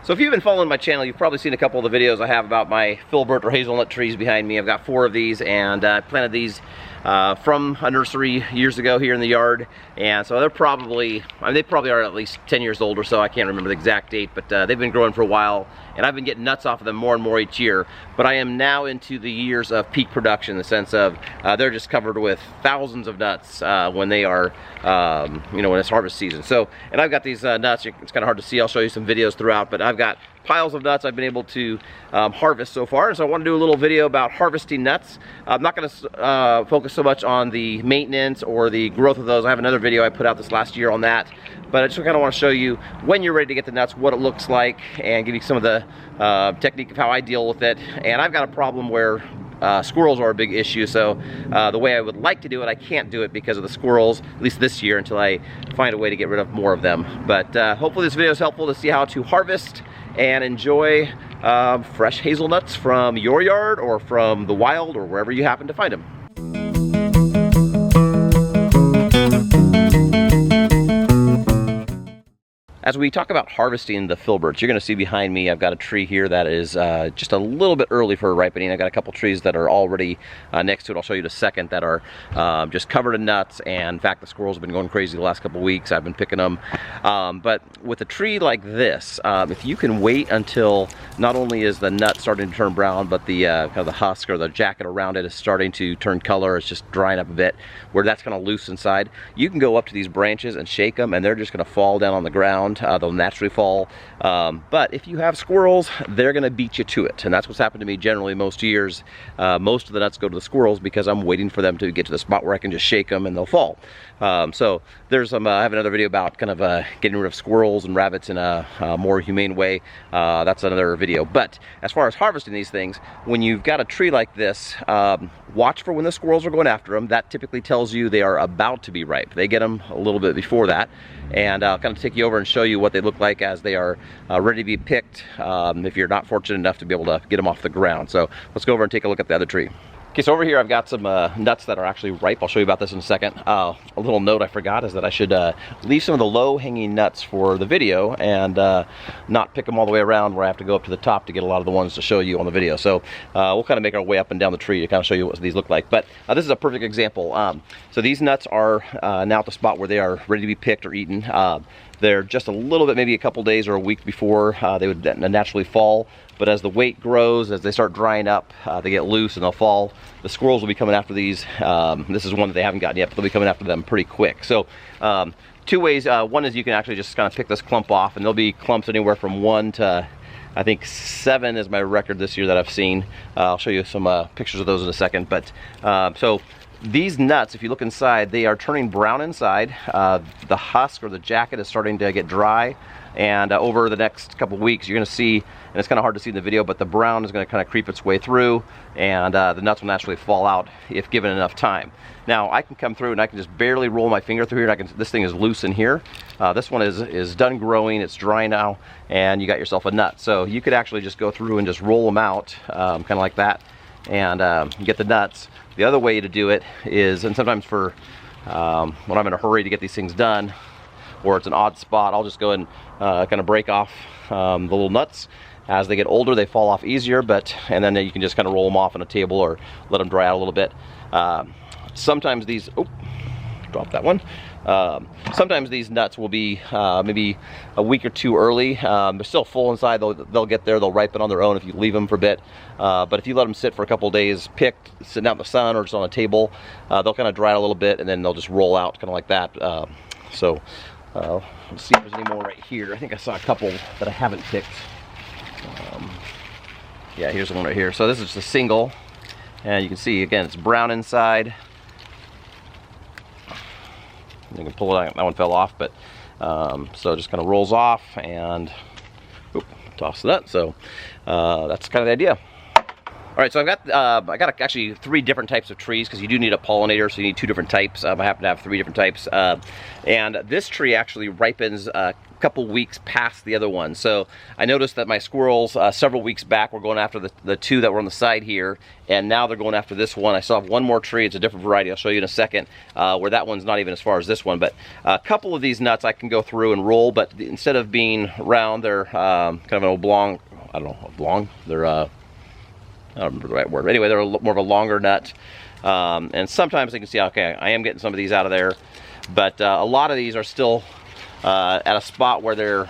So if you've been following my channel, you've probably seen a couple of the videos I have about my filbert or hazelnut trees behind me. I've got 4 of these, and I planted these from a nursery years ago here in the yard. And so they're probably, I mean, they probably are at least 10 years old or so. I can't remember the exact date, but they've been growing for a while, and I've been getting nuts off of them more and more each year. But I am now into the years of peak production, in the sense of they're just covered with thousands of nuts when they are, you know, when it's harvest season. So, and I've got these nuts. It's kind of hard to see. I'll show you some videos throughout, but I've got piles of nuts I've been able to harvest so far. And so I want to do a little video about harvesting nuts. I'm not going to focus so much on the maintenance or the growth of those. I have another video I put out this last year on that, but I just kind of want to show you when you're ready to get the nuts, what it looks like, and give you some of the technique of how I deal with it. And I've got a problem where squirrels are a big issue, so the way I would like to do it, I can't do it because of the squirrels, at least this year, until I find a way to get rid of more of them. But hopefully this video is helpful to see how to harvest and enjoy fresh hazelnuts from your yard or from the wild or wherever you happen to find them. As we talk about harvesting the filberts, you're going to see behind me I've got a tree here that is just a little bit early for ripening. I've got a couple trees that are already next to it. I'll show you in a second, that are just covered in nuts, and in fact the squirrels have been going crazy the last couple weeks. I've been picking them. But with a tree like this, if you can wait until not only is the nut starting to turn brown, but the kind of the husk or the jacket around it is starting to turn color, it's just drying up a bit, where that's kind of loose inside, you can go up to these branches and shake them, and they're just going to fall down on the ground. They'll naturally fall, but if you have squirrels, they're going to beat you to it, and that's what's happened to me generally most years. Most of the nuts go to the squirrels because I'm waiting for them to get to the spot where I can just shake them and they'll fall. So there's some, I have another video about kind of getting rid of squirrels and rabbits in a more humane way. That's another video. But as far as harvesting these things, when you've got a tree like this, watch for when the squirrels are going after them. That typically tells you they are about to be ripe. They get them a little bit before that, and I'll kind of take you over and show you what they look like as they are ready to be picked, if you're not fortunate enough to be able to get them off the ground. So let's go over and take a look at the other tree. Okay, so over here I've got some nuts that are actually ripe. I'll show you about this in a second. A little note I forgot is that I should leave some of the low-hanging nuts for the video, and not pick them all the way around where I have to go up to the top to get a lot of the ones to show you on the video. So we'll kind of make our way up and down the tree to kind of show you what these look like. But this is a perfect example. So these nuts are now at the spot where they are ready to be picked or eaten. They're just a little bit, maybe a couple days or a week before they would naturally fall. But as the weight grows, as they start drying up, they get loose and they'll fall. The squirrels will be coming after these. This is one that they haven't gotten yet, but they'll be coming after them pretty quick. So 2 ways. One is you can actually just kind of pick this clump off, and there'll be clumps anywhere from 1 to, I think, 7 is my record this year that I've seen. I'll show you some pictures of those in a second. But so these nuts, if you look inside, they are turning brown inside. The husk or the jacket is starting to get dry, and over the next couple weeks you're going to see, and it's kind of hard to see in the video, but the brown is going to kind of creep its way through, and the nuts will naturally fall out if given enough time. Now I can come through and I can just barely roll my finger through here, and this thing is loose in here. This one is done growing, it's dry now, and you got yourself a nut. So you could actually just go through and just roll them out, kind of like that, and get the nuts. The other way to do it is, and sometimes for when I'm in a hurry to get these things done, or it's an odd spot, I'll just go and kind of break off the little nuts. As they get older, they fall off easier, and then you can just kind of roll them off on a table or let them dry out a little bit. Sometimes these, drop that one. Sometimes these nuts will be maybe a week or 2 early. They're still full inside. They'll get there. They'll ripen on their own if you leave them for a bit. But if you let them sit for a couple days, picked, sitting out in the sun or just on a table, they'll kind of dry out a little bit, and then they'll just roll out kind of like that. Let's see if there's any more right here. I think I saw a couple that I haven't picked. Yeah, here's one right here. So this is just a single, and you can see again it's brown inside. You can pull it out. That one fell off, but so it just kind of rolls off and toss it up. So that's kind of the idea. All right, so I got actually 3 different types of trees because you do need a pollinator, so you need 2 different types. I happen to have 3 different types, and this tree actually ripens a couple weeks past the other one. So I noticed that my squirrels several weeks back were going after the 2 that were on the side here, and now they're going after this one. I still have 1 more tree. It's a different variety. I'll show you in a second, where that one's not even as far as this one. But a couple of these nuts I can go through and roll, but instead of being round, they're kind of an oblong. I don't know, oblong. They're I don't remember the right word. Anyway, they're more of a longer nut. And sometimes you can see, okay, I am getting some of these out of there. But a lot of these are still at a spot where they're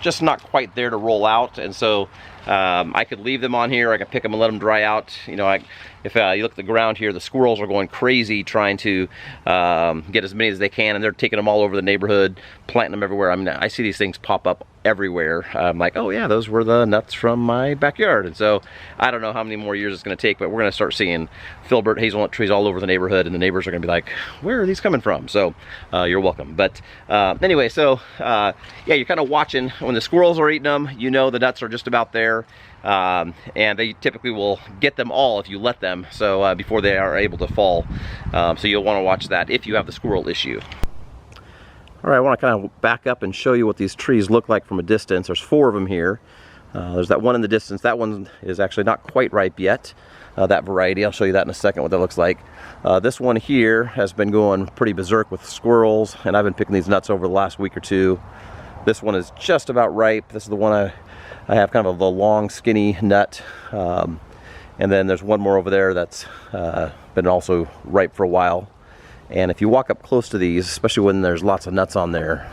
just not quite there to roll out. And so I could leave them on here. I could pick them and let them dry out. You know, if you look at the ground here, the squirrels are going crazy trying to get as many as they can. And they're taking them all over the neighborhood, planting them everywhere. I mean, I see these things pop up everywhere. I'm like, oh yeah, those were the nuts from my backyard. And so I don't know how many more years it's going to take, but we're going to start seeing filbert hazelnut trees all over the neighborhood, and the neighbors are going to be like, where are these coming from? So you're welcome. But anyway, so yeah, you're kind of watching when the squirrels are eating them. You know the nuts are just about there, and they typically will get them all if you let them, so before they are able to fall. So you'll want to watch that if you have the squirrel issue. All right, I want to kind of back up and show you what these trees look like from a distance. There's 4 of them here. There's that one in the distance. That one is actually not quite ripe yet, that variety. I'll show you that in a second, what that looks like. This one here has been going pretty berserk with squirrels, and I've been picking these nuts over the last week or 2. This one is just about ripe. This is the one I have kind of a long, skinny nut. And then there's one more over there that's been also ripe for a while. And if you walk up close to these, especially when there's lots of nuts on there,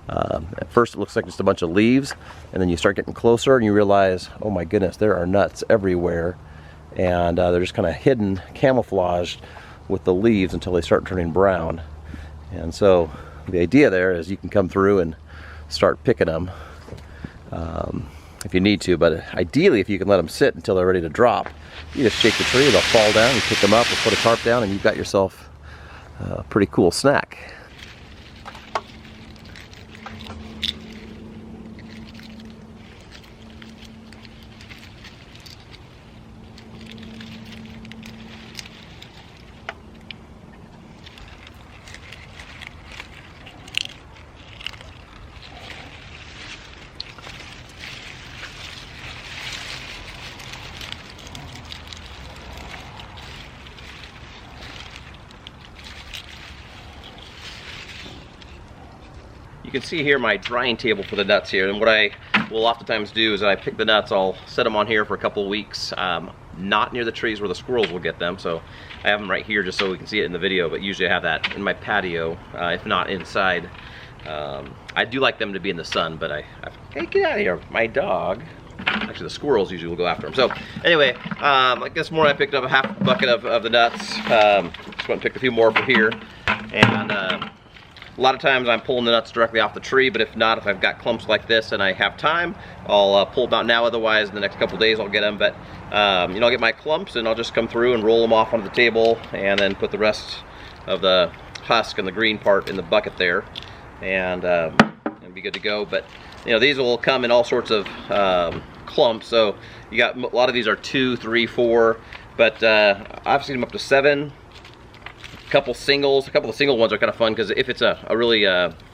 at first it looks like just a bunch of leaves, and then you start getting closer and you realize, oh my goodness, there are nuts everywhere. And they're just kind of hidden, camouflaged with the leaves until they start turning brown. And so the idea there is you can come through and start picking them if you need to, but ideally if you can let them sit until they're ready to drop, you just shake the tree, they'll fall down, you pick them up and put a tarp down, and you've got yourself a pretty cool snack. You can see here my drying table for the nuts here, and what I will oftentimes do is I pick the nuts, I'll set them on here for a couple of weeks, not near the trees where the squirrels will get them, so I have them right here just so we can see it in the video, but usually I have that in my patio, if not inside. I do like them to be in the sun, but hey, get out of here, my dog. Actually, the squirrels usually will go after them. So anyway, like this morning I picked up a half bucket of the nuts. Just went and picked a few more from here, and a lot of times I'm pulling the nuts directly off the tree, but if not, if I've got clumps like this and I have time, I'll pull them out now. Otherwise, in the next couple of days, I'll get them. But you know, I'll get my clumps and I'll just come through and roll them off onto the table, and then put the rest of the husk and the green part in the bucket there, and be good to go. But you know, these will come in all sorts of clumps. So you got a lot of these are 2, 3, 4, but I've seen them up to 7. A couple of the single ones are kind of fun because if it's a really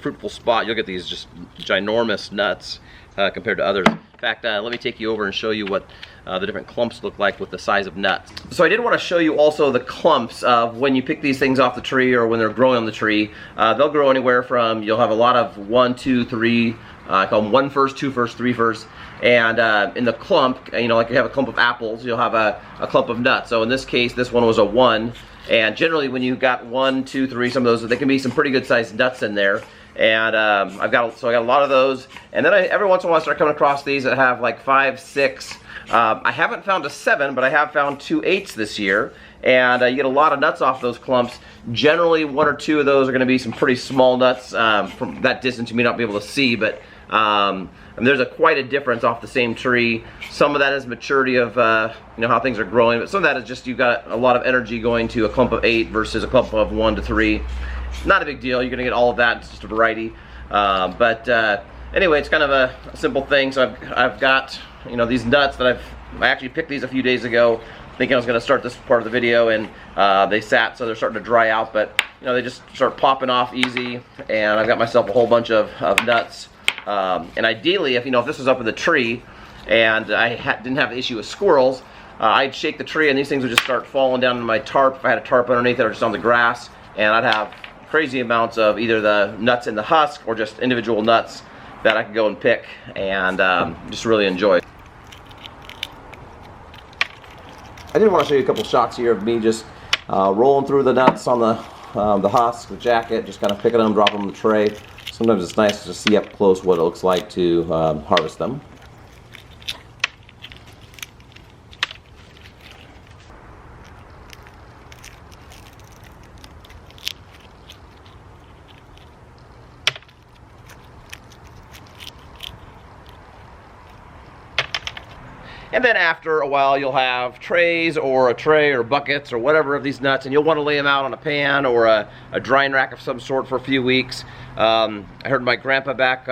fruitful spot, you'll get these just ginormous nuts compared to others. In fact, let me take you over and show you what the different clumps look like with the size of nuts. So I did want to show you also the clumps of when you pick these things off the tree or when they're growing on the tree. They'll grow anywhere from, you'll have a lot of 1, 2, 3, I call them 1 first, 2 first, 3 first. And in the clump, you know, like you have a clump of apples, you'll have a clump of nuts. So in this case, this one was a 1. And generally when you've got 1, 2, 3, some of those, there can be some pretty good sized nuts in there. And I got a lot of those. And then every once in a while I start coming across these that have like 5, 6. I haven't found a 7, but I have found 2 8s this year. And you get a lot of nuts off those clumps. Generally 1 or 2 of those are going to be some pretty small nuts. From that distance you may not be able to see, but and there's quite a difference off the same tree. Some of that is maturity of you know, how things are growing, but some of that is just you've got a lot of energy going to a clump of 8 versus a clump of 1 to 3. Not a big deal. You're going to get all of that. It's just a variety. But anyway, it's kind of a simple thing. So I've got, you know, these nuts that I've I actually picked these a few days ago, thinking I was going to start this part of the video, and they sat, so they're starting to dry out, but you know, they just start popping off easy, and I've got myself a whole bunch of nuts. And ideally, if this was up in the tree and I didn't have the issue with squirrels, I'd shake the tree and these things would just start falling down into my tarp if I had a tarp underneath it, or just on the grass, and I'd have crazy amounts of either the nuts in the husk or just individual nuts that I could go and pick and just really enjoy. I did want to show you a couple shots here of me just rolling through the nuts on the husk, the jacket, just kind of picking them, dropping them in the tray. Sometimes it's nice to see up close what it looks like to harvest them. And then after a while, you'll have trays or a tray or buckets or whatever of these nuts, and you'll want to lay them out on a pan or a drying rack of some sort for a few weeks. I heard my grandpa back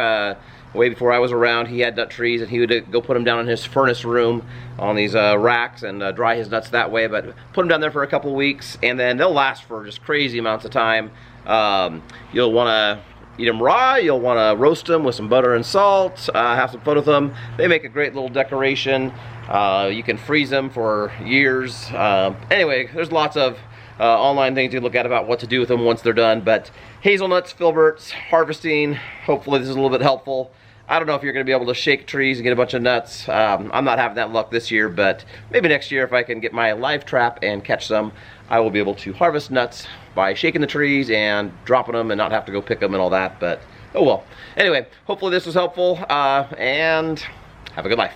way before I was around, he had nut trees, and he would go put them down in his furnace room on these racks and dry his nuts that way. But put them down there for a couple weeks, and then they'll last for just crazy amounts of time. You'll want to eat them raw, you'll want to roast them with some butter and salt, have some fun with them. They make a great little decoration. You can freeze them for years. Anyway, there's lots of online things you look at about what to do with them once they're done. But hazelnuts, filberts, harvesting, hopefully this is a little bit helpful. I don't know if you're going to be able to shake trees and get a bunch of nuts. I'm not having that luck this year, but maybe next year if I can get my live trap and catch some, I will be able to harvest nuts by shaking the trees and dropping them and not have to go pick them and all that. But oh well. Anyway, hopefully this was helpful, and have a good life.